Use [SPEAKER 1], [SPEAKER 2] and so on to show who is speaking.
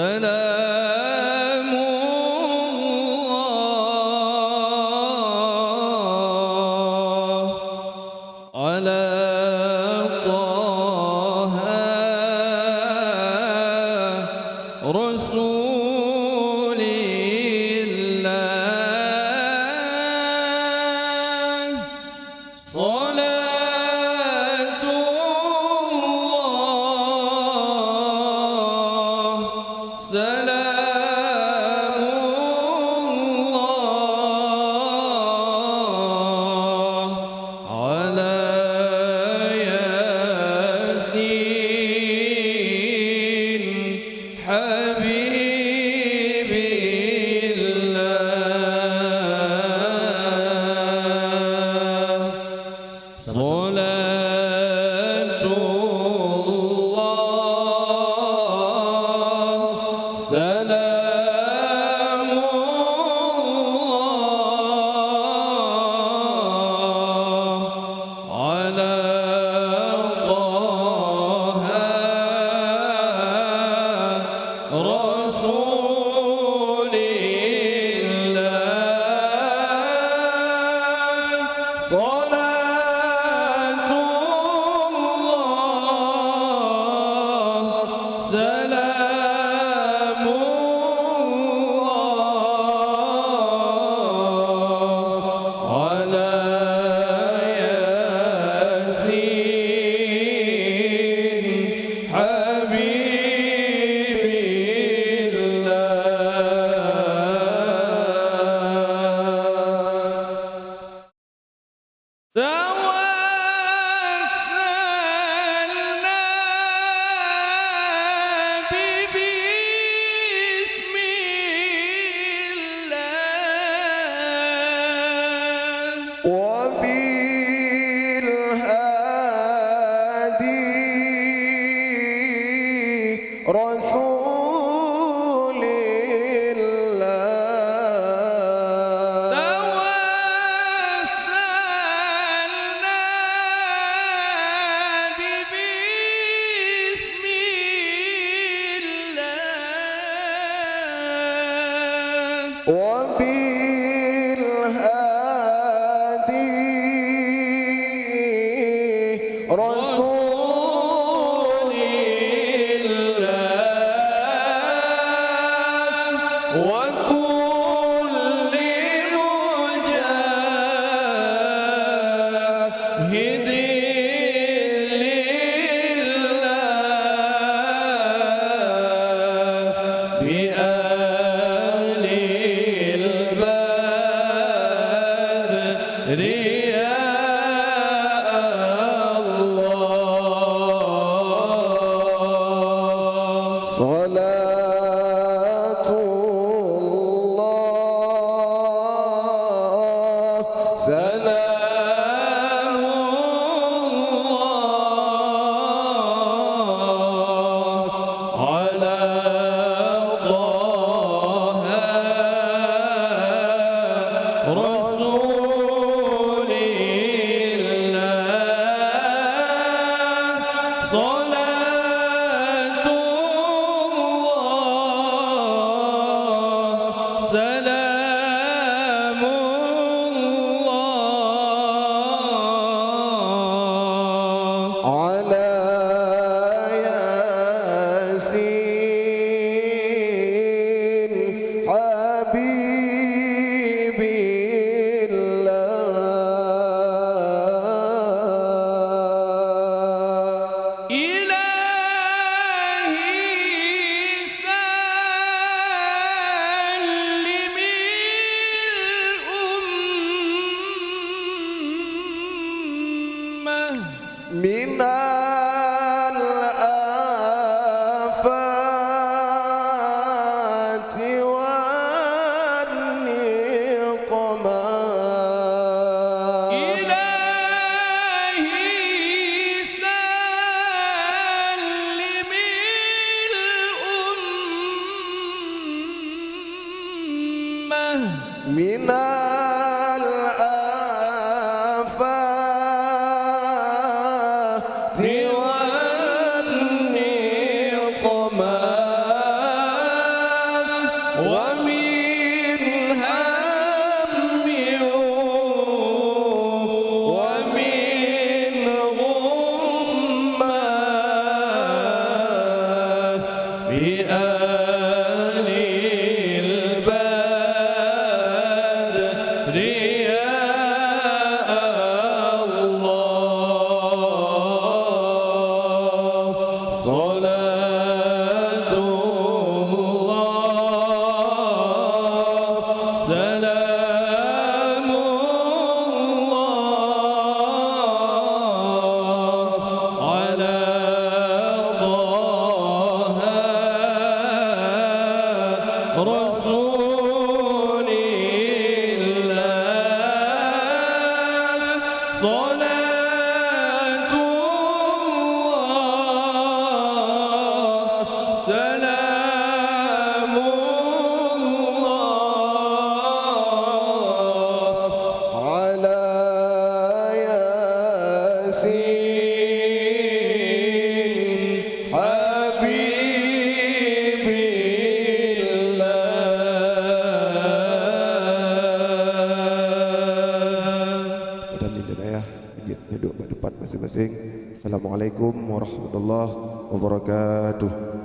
[SPEAKER 1] سلام الله على طه رسول الله صلاة الله سلام الله على ياسين حبيب الله صلاة الله سلام الله على طه رسول الله صلاة الله سلام الله على ياسين حبيب الله توسلنا ببسم الله
[SPEAKER 2] وبالهادي رسول الله
[SPEAKER 1] توسلنا ببسم الله
[SPEAKER 2] وبالهادي رسول
[SPEAKER 1] الله وكل مجاهد لله بآل البدر يا الله
[SPEAKER 2] صلاة الله
[SPEAKER 1] سلام الله على طه رسول الله صلاة الله سلام الله
[SPEAKER 2] على ياسين حبيب الله
[SPEAKER 1] إلهي سلم الأمة
[SPEAKER 2] من الآفات والنقمة
[SPEAKER 1] إلهي سلم الأمة
[SPEAKER 2] من الآفات tempat masing-masing. Assalamualaikum warahmatullahi wabarakatuh.